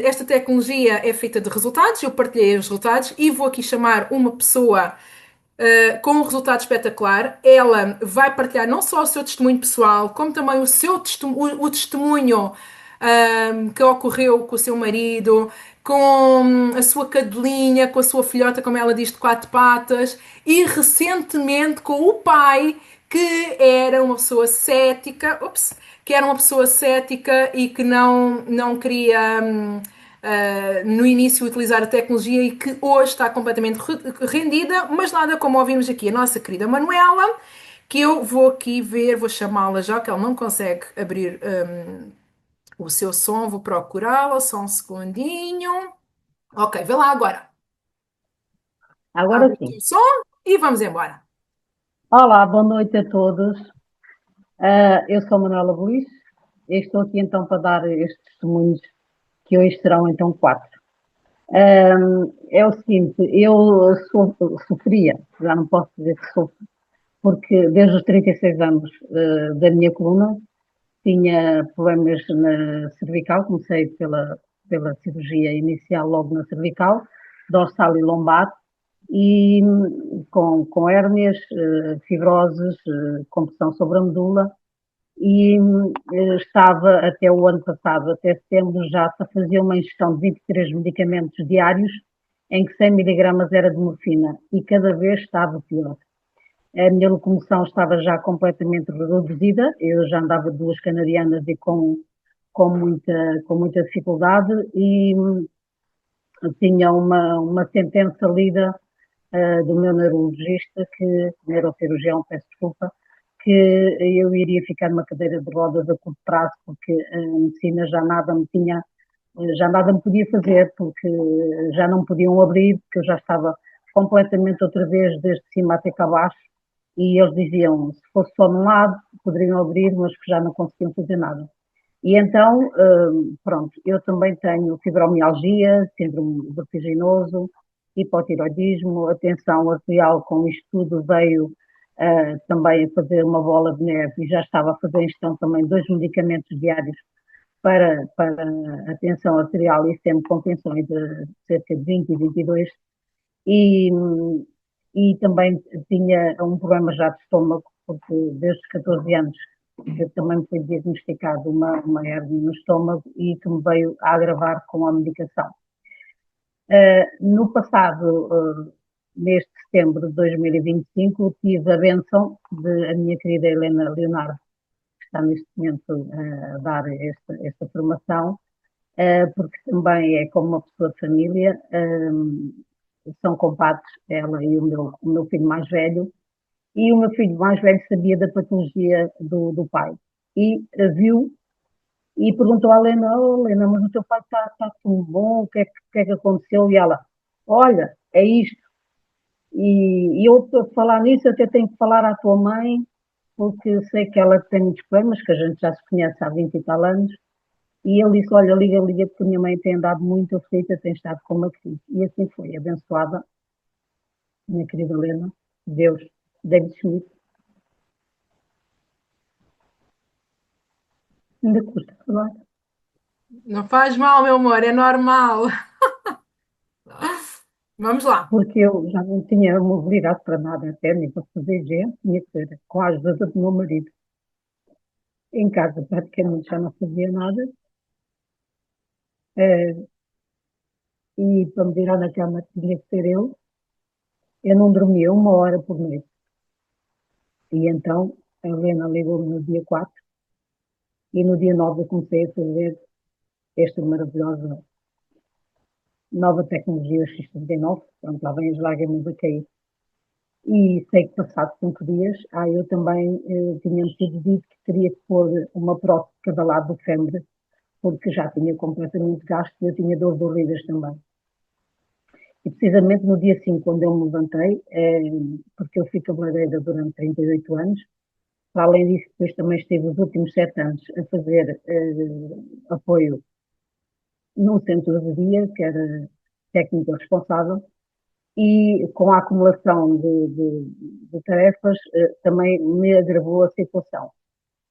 esta tecnologia é feita de resultados, eu partilhei os resultados e vou aqui chamar uma pessoa com um resultado espetacular. Ela vai partilhar não só o seu testemunho pessoal, como também o seu o testemunho que ocorreu com o seu marido, com a sua cadelinha, com a sua filhota, como ela diz, de quatro patas, e recentemente com o pai, que era uma pessoa cética, que era uma pessoa cética e que não queria no início utilizar a tecnologia e que hoje está completamente rendida, mas nada como ouvimos aqui a nossa querida Manuela, que eu vou aqui ver, vou chamá-la já que ela não consegue abrir o seu som, vou procurá-la, só um segundinho. Ok, vê lá agora. Agora Abre aqui sim. o som e vamos embora. Olá, boa noite a todos. Eu sou a Manuela Luís e estou aqui então para dar estes testemunhos que hoje serão então quatro. É o seguinte, eu sofria, já não posso dizer que sofro, porque desde os 36 anos da minha coluna tinha problemas na cervical, comecei pela cirurgia inicial logo na cervical, dorsal e lombar, e com hérnias, fibroses, compressão sobre a medula, e estava até o ano passado, até setembro, já a fazer uma ingestão de 23 medicamentos diários, em que 100 miligramas era de morfina, e cada vez estava pior. A minha locomoção estava já completamente reduzida, eu já andava duas canarianas e com muita dificuldade, e tinha uma sentença lida do meu neurologista, neurocirurgião, peço desculpa, que eu iria ficar numa cadeira de rodas a curto prazo, porque a medicina já nada me podia fazer, porque já não podiam abrir, porque eu já estava completamente outra vez desde cima até cá abaixo, e eles diziam, se fosse só num lado, poderiam abrir, mas que já não conseguiam fazer nada. E então, pronto, eu também tenho fibromialgia, síndrome vertiginoso, hipotiroidismo, a tensão arterial com isto tudo veio também a fazer uma bola de neve e já estava a fazer então também dois medicamentos diários para a tensão arterial e sempre com tensões de cerca de 20 e 22 e, e também tinha um problema já de estômago, porque desde os 14 anos eu também fui diagnosticado uma hérnia no estômago e que me veio a agravar com a medicação. No passado, neste setembro de 2025, tive a benção de a minha querida Helena Leonardo, que está neste momento a dar esta formação, porque também é como uma pessoa de família, são compadres, ela e o meu filho mais velho, e o meu filho mais velho sabia da patologia do pai. E viu e perguntou à Lena, oh, Lena, mas o teu pai está tão bom, o que é que aconteceu? E ela, olha, é isto. E eu, para falar nisso, até tenho que falar à tua mãe, porque sei que ela tem muitos problemas, que a gente já se conhece há 20 e tal anos. E ele disse, olha, liga, liga, porque a minha mãe tem andado muito aflita, tem estado com uma crise. E assim foi, abençoada, minha querida Helena, Deus, David Schmidt, ainda custa falar, Não faz mal, meu amor, é normal. Vamos lá. porque eu já não tinha mobilidade para nada, até nem para fazer gente, tinha que ser com a ajuda do meu marido. Em casa praticamente já não fazia nada, e para me virar na cama tinha que ser eu não dormia uma hora por noite. E então a Helena ligou-me no dia 4 e no dia 9 eu comecei a fazer esta maravilhosa nova tecnologia X39, pronto, lá vem as lágrimas a cair. E sei que passado 5 dias, eu também tinha-me sido dito que teria que pôr uma prótese de cada lado do fémur, porque já tinha completamente gasto e eu tinha dores horríveis também. E precisamente no dia 5, quando eu me levantei, porque eu fui cabeleireira durante 38 anos, para além disso, depois também estive os últimos 7 anos a fazer apoio num centro de dia, que era técnico responsável, e com a acumulação de tarefas também me agravou a situação.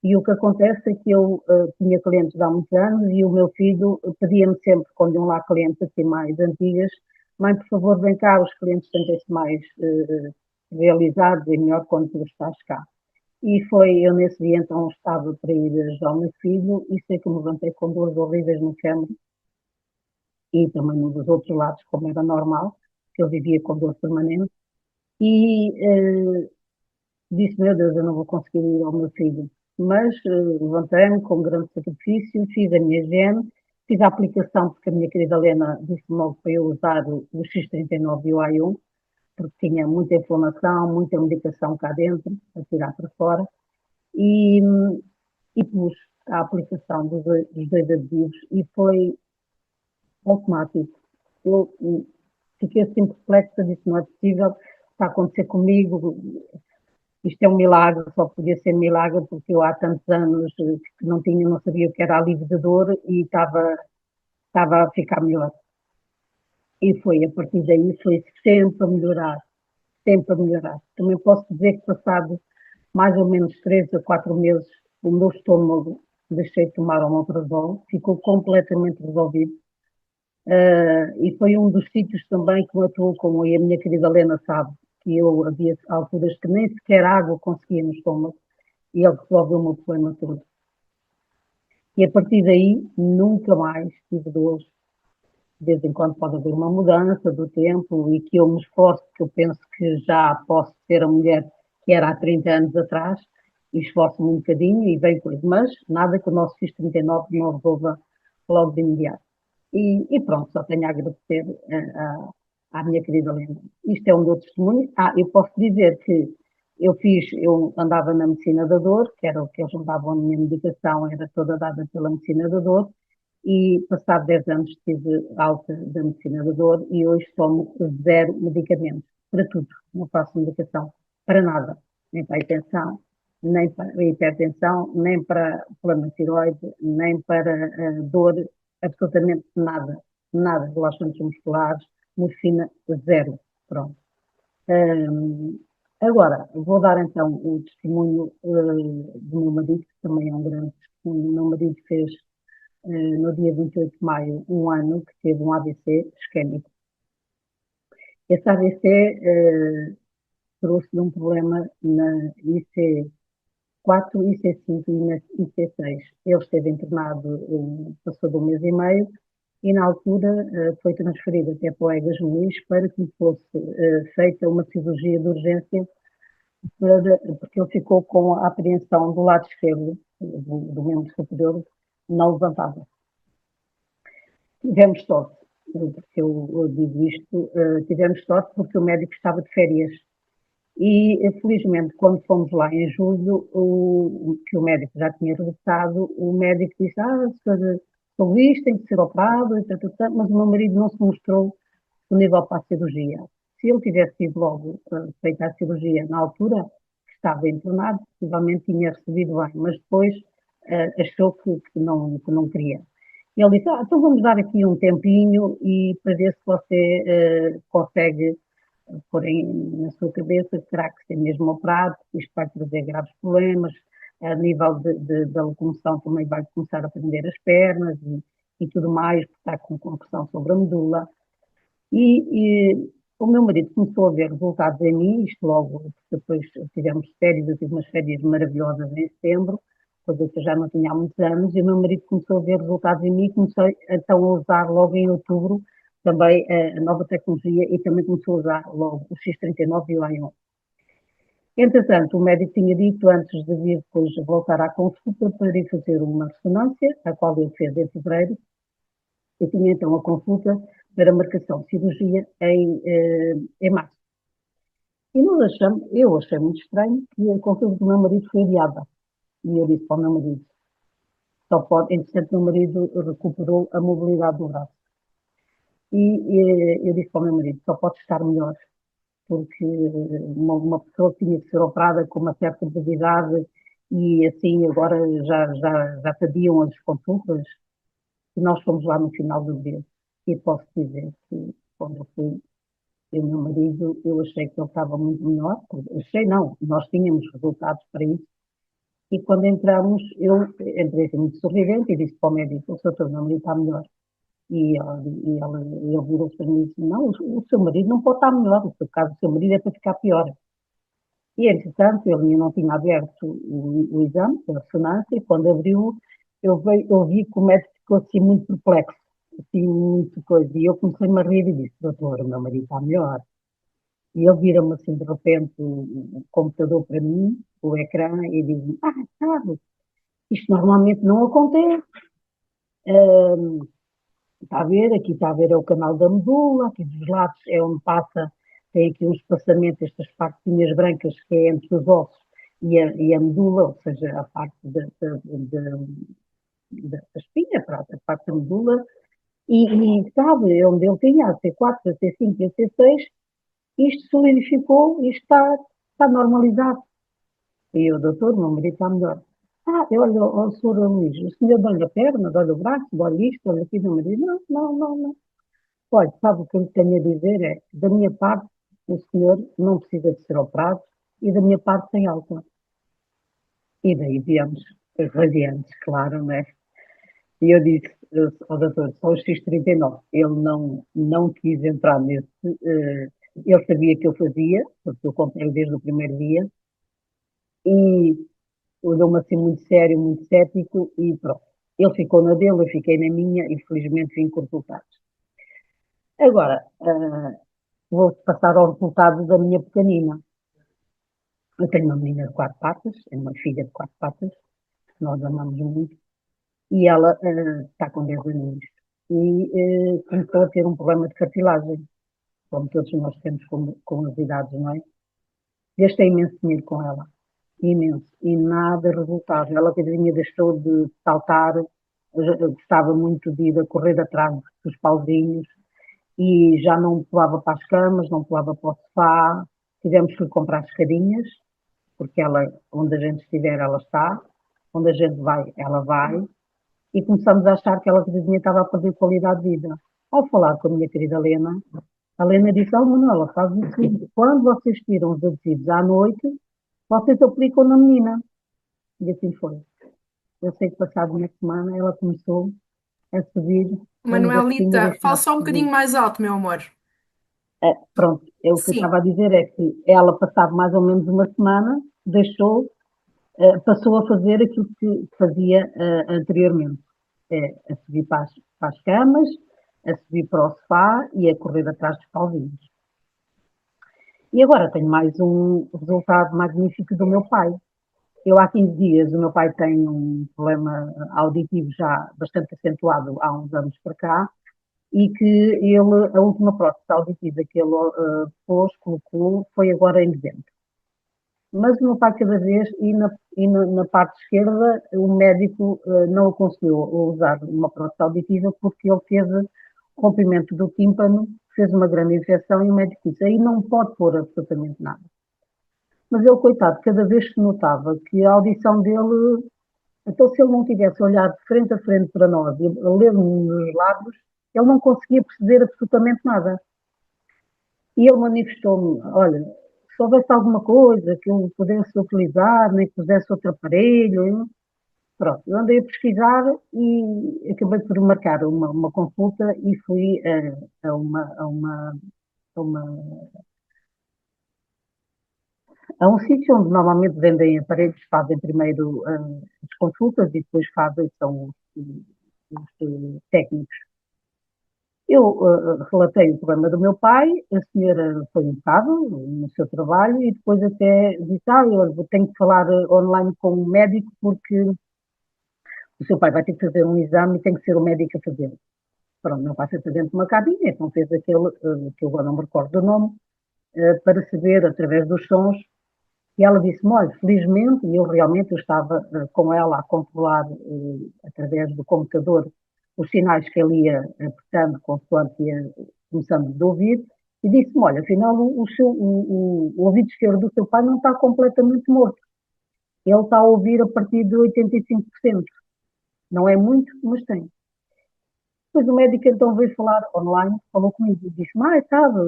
E o que acontece é que eu tinha clientes há muitos anos e o meu filho pedia-me sempre, quando iam lá clientes assim mais antigas, mãe, por favor, vem cá, os clientes sentem-se mais realizados e melhor quando tu estás cá. E foi, eu nesse dia então estava para ir ajudar o meu filho e sei que me levantei com dores horríveis no câmbio e também nos outros lados, como era normal, que eu vivia com dor permanente. E disse, meu Deus, eu não vou conseguir ir ao meu filho. Mas levantei-me com grande sacrifício, fiz a minha higiene, fiz a aplicação, porque a minha querida Helena disse-me logo para eu usar o X39 e o A1, porque tinha muita inflamação, muita medicação cá dentro, a tirar para fora, e, e pus a aplicação dos dois adesivos e foi automático. Eu fiquei assim perplexa, disse, não é possível, está a acontecer comigo, isto é um milagre, só podia ser milagre porque eu há tantos anos que não tinha, não sabia o que era alívio de dor e estava a ficar melhor. E foi, a partir daí, foi sempre a melhorar, sempre a melhorar. Também posso dizer que passado mais ou menos 3 a 4 meses, o meu estômago deixei de tomar omeprazol, ficou completamente resolvido. E foi um dos sítios também que me atuou, como a minha querida Helena sabe, que eu havia alturas que nem sequer água conseguia no estômago, e ele resolveu o meu problema todo. E a partir daí, nunca mais tive dores. De vez em quando pode haver uma mudança do tempo e que eu me esforço, porque eu penso que já posso ser a mulher que era há 30 anos atrás, e esforço-me um bocadinho e vem coisa, mas nada que o nosso FIS 39 não resolva logo de imediato. E pronto, só tenho a agradecer à minha querida Lenda. Isto é um meu testemunho. Eu posso dizer que eu andava na medicina da dor, que era o que eles me davam, a minha medicação era toda dada pela medicina da dor, e passado 10 anos tive alta da medicina da dor e hoje tomo zero medicamentos, para tudo. Não faço medicação para nada, nem para a hipertensão, nem para a hipertensão, nem para problema de tiroide, nem para dor, absolutamente nada. Nada, relaxantes musculares, morfina, zero. Pronto. Agora, vou dar então o testemunho do meu marido, que também é um grande testemunho. O meu marido fez no dia 28 de maio, um ano que teve um AVC isquémico. Esse AVC trouxe-lhe um problema na IC4, IC5 e na IC6. Ele esteve internado, passou de um mês e meio, e na altura foi transferido até para o Egas Muniz para que lhe fosse feita uma cirurgia de urgência, porque ele ficou com a apreensão do lado esquerdo, do membro superior, não levantava. Tivemos sorte, porque eu digo isto, tivemos sorte porque o médico estava de férias. E, felizmente, quando fomos lá em julho, que o médico já tinha regressado, o médico disse, sobre isto tem que ser operado, mas o meu marido não se mostrou disponível para a cirurgia. Se ele tivesse sido logo feita a cirurgia na altura que estava internado, possivelmente tinha recebido bem, mas depois achou que não queria. E ele disse, então vamos dar aqui um tempinho e para ver se você consegue pôr na sua cabeça que terá que ser mesmo operado, porque isto vai trazer graves problemas, a nível da locomoção também vai começar a prender as pernas e tudo mais, porque está com compressão sobre a medula. E o meu marido começou a ver resultados em mim, isto logo, depois tivemos férias, eu tive umas férias maravilhosas em setembro, coisa que eu já não tinha há muitos anos, e o meu marido começou a ver resultados em mim e comecei então a usar logo em outubro também a nova tecnologia e também começou a usar logo o X39 e o A1. Entretanto, o médico tinha dito, antes de vir depois voltar à consulta, para ir fazer uma ressonância, a qual ele fez em fevereiro. Eu tinha então a consulta para marcação de cirurgia em março. E eu achei muito estranho que a consulta do meu marido foi adiada. E eu disse para o meu marido, só pode, entretanto, o meu marido recuperou a mobilidade do braço. E eu disse para o meu marido, só pode estar melhor, porque uma pessoa que tinha que ser operada com uma certa brevidade e assim agora já sabiam as consultas, e nós fomos lá no final do dia. E posso dizer que quando eu fui, eu e o meu marido, eu achei que ele estava muito melhor. Achei não, nós tínhamos resultados para isso. E quando entramos, eu entrei assim muito sorridente e disse para o médico, o seu marido está melhor. Ele virou-se para mim e disse, não, o seu marido não pode estar melhor, o caso do seu marido é para ficar pior. E, entretanto, ele ainda não tinha aberto o exame, a ressonância, e quando abriu, eu vi que o médico ficou assim muito perplexo, assim, muito coisa. E eu comecei-me a rir e disse, doutor, o meu marido está melhor. E ele vira-me assim, de repente, o computador para mim, o ecrã, e diz-me, sabe, isto normalmente não acontece. Está a ver, aqui está a ver é o canal da medula, aqui dos lados é onde passa, tem aqui um espaçamento, estas partezinhas brancas que é entre os ossos e a medula, ou seja, a parte da espinha, pronto, a parte da medula, e sabe, onde ele tinha a C4, a C5 e a C6, isto solidificou, isto está normalizado. E o doutor, meu marido está melhor. Eu olho ao senhor Luís, o senhor dá-lhe a perna, dá-lhe o braço, dá-lhe isto, dá-lhe aquilo, meu marido, não, não, não, não. Olha, sabe o que eu lhe tenho a dizer é, da minha parte, o senhor não precisa de ser operado e da minha parte tem alta. E daí viemos radiantes, claro, né? E eu disse ao doutor, só os X39. Ele não quis entrar nesse. Ele sabia que eu fazia, porque eu comprei desde o primeiro dia, e olhou-me assim muito sério, muito cético, e pronto. Ele ficou na dele, eu fiquei na minha, e felizmente vim com resultados. Agora, vou passar ao resultado da minha pequenina. Eu tenho uma menina de quatro patas, é uma filha de quatro patas, que nós amamos muito, e ela está com 10 aninhos. E começou a ter um problema de cartilagem, como todos nós temos com as idades, não é? Gastei imenso dinheiro com ela, imenso, e nada resultado. Ela, tadinha, deixou de saltar, gostava muito de ir a correr atrás dos pauzinhos, e já não pulava para as camas, não pulava para o sofá. Tivemos que comprar escadinhas, porque ela, onde a gente estiver, ela está, onde a gente vai, ela vai, e começamos a achar que ela estava a perder qualidade de vida. Ao falar com a minha querida Helena, a Helena disse, Manuela, faz o seguinte, quando vocês tiram os adesivos à noite, vocês aplicam na menina. E assim foi. Eu sei que passado uma semana ela começou a subir, menos a que tinha Manuelita, fala deixado só um de bocadinho subir. mais alto, meu amor. Pronto, o que eu Sim. estava a dizer é que ela, passado mais ou menos uma semana, passou a fazer aquilo que fazia anteriormente. A subir para as camas, a subir para o sofá e a correr atrás dos pauzinhos. E agora tenho mais um resultado magnífico do meu pai. Eu há 15 dias, o meu pai tem um problema auditivo já bastante acentuado há uns anos para cá, e que a última prótese auditiva que ele colocou, foi agora em dezembro. Mas o meu pai cada vez, na parte esquerda, o médico não aconselhou a usar uma prótese auditiva porque ele teve rompimento do tímpano, fez uma grande infecção e o médico disse, aí não pode pôr absolutamente nada. Mas ele, coitado, cada vez se notava que a audição dele, então se ele não tivesse olhado de frente a frente para nós e ler-nos nos lábios, ele não conseguia perceber absolutamente nada. E ele manifestou-me, olha, se houvesse alguma coisa que eu pudesse utilizar, nem que pusesse outro aparelho, pronto. Eu andei a pesquisar e acabei por marcar uma consulta e fui a uma, a um sítio onde normalmente vendem aparelhos, fazem primeiro as consultas e depois são os técnicos. Eu relatei o problema do meu pai, a senhora foi impecável no seu trabalho e depois até disse, eu tenho que falar online com o médico porque o seu pai vai ter que fazer um exame e tem que ser o médico a fazer. Pronto, não vai ser dentro de uma cabine, então fez aquele, que eu agora não me recordo do nome, para saber através dos sons. E ela disse-me, olha, felizmente, e eu estava com ela a controlar através do computador os sinais que ele ia apertando consoante ia começando a ouvir, e disse-me, olha, afinal o ouvido esquerdo do seu pai não está completamente morto. Ele está a ouvir a partir de 85%. Não é muito, mas tem. Depois o médico então veio falar online, falou comigo e disse-me, sabe,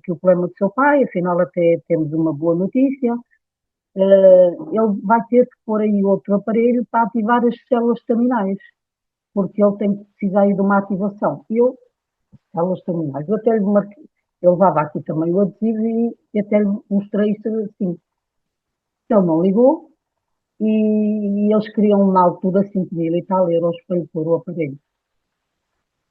que o problema do seu pai, afinal até temos uma boa notícia, ele vai ter que pôr aí outro aparelho para ativar as células terminais, porque ele tem que precisar aí de uma ativação. Células terminais, eu até lhe marquei, eu levava aqui também o adesivo e até lhe mostrei isso assim. Ele não ligou e eles queriam na altura 5 mil e tal euros para lhe pôr o aparelho.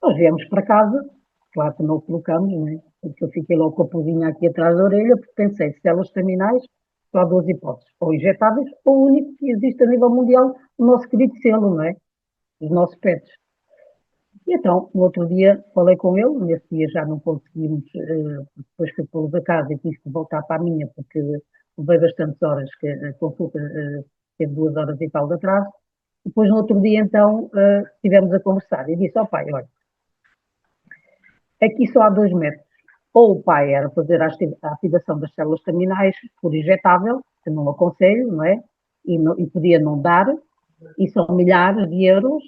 Nós viemos para casa, claro que não o colocamos, né? Porque eu fiquei logo com a pulguinha aqui atrás da orelha, porque pensei, células terminais, só há duas hipóteses, ou injetáveis, ou o único que existe a nível mundial, o nosso querido selo, não é? Os nossos pets. E então, no outro dia, falei com ele, nesse dia já não conseguimos, depois fui pô-los a casa e tive que voltar para a minha, porque levei bastantes horas, que a consulta teve 2 horas e tal de atraso. Depois, no outro dia, então, estivemos a conversar e disse ao pai, olha, aqui só há dois métodos. Ou o pai era fazer a ativação das células terminais por injetável, que não aconselho, não é? E podia não dar, e são milhares de euros.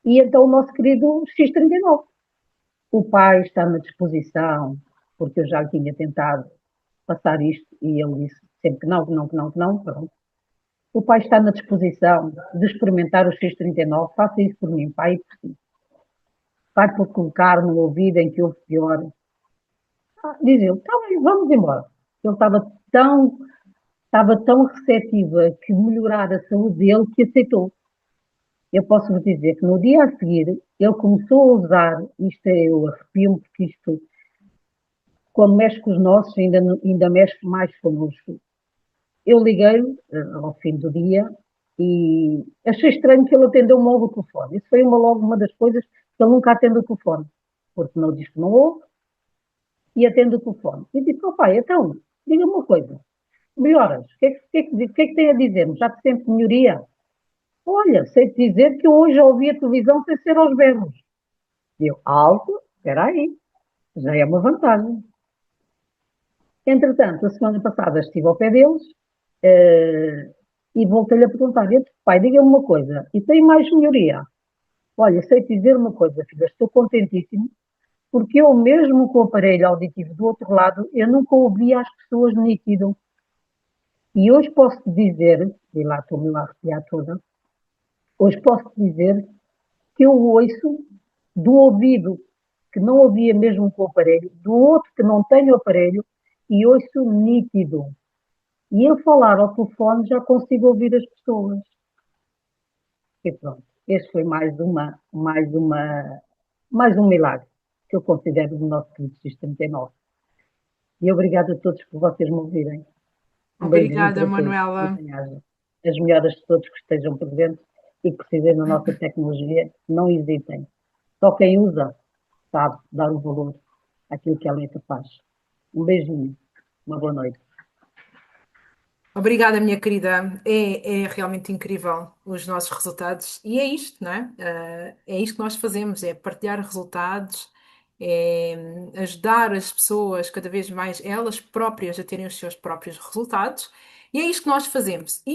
E então o nosso querido X39. O pai está na disposição, porque eu já lhe tinha tentado passar isto, e ele disse sempre que não, que não, que não, que não, pronto. O pai está na disposição de experimentar o X39, faça isso por mim, pai, vai por colocar no ouvido em que houve pior. Diz ele, tá bem, vamos embora. Ele estava tão receptivo a que melhorar a saúde dele que aceitou. Eu posso vos dizer que no dia a seguir ele começou a usar, isto é, eu arrepio-me porque isto, quando mexe com os nossos, ainda mexe mais connosco. Eu liguei ao fim do dia e achei estranho que ele atendeu logo o telefone. Isso foi logo uma das coisas que ele nunca atende o telefone, porque não diz que não ouve e atende o telefone. E disse, oh pai, então, diga-me uma coisa, melhoras, o que é que tem a dizer-me? Já te sente melhoria? Olha, sei-te dizer que eu hoje ouvi a televisão sem ser aos berros. E eu, alto, espera aí, já é uma vantagem. Entretanto, a semana passada estive ao pé deles e voltei-lhe a perguntar, pai, diga-me uma coisa, e tem mais melhoria? Olha, sei-te dizer uma coisa, filha, estou contentíssimo, porque eu mesmo com o aparelho auditivo do outro lado, eu nunca ouvia as pessoas nítido. E hoje posso dizer, e lá estou-me lá a arrepiar toda, hoje posso dizer que eu ouço do ouvido que não ouvia mesmo com o aparelho, do outro que não tem o aparelho, e ouço nítido. E eu falar ao telefone já consigo ouvir as pessoas. E pronto, este foi mais um milagre que eu considero do nosso querido Sistema T9. E obrigado a todos por vocês me ouvirem. Um beijinho Obrigada, para todos e Manuela. bem-aja. As melhoras de todos que estejam presentes e que precisem da nossa tecnologia, não hesitem. Só quem usa sabe dar o valor àquilo que ela é capaz. Um beijinho, uma boa noite. Obrigada, minha querida. É realmente incrível os nossos resultados. E é isto, não é? É isto que nós fazemos, é partilhar resultados, é ajudar as pessoas cada vez mais elas próprias a terem os seus próprios resultados. E é isto que nós fazemos. E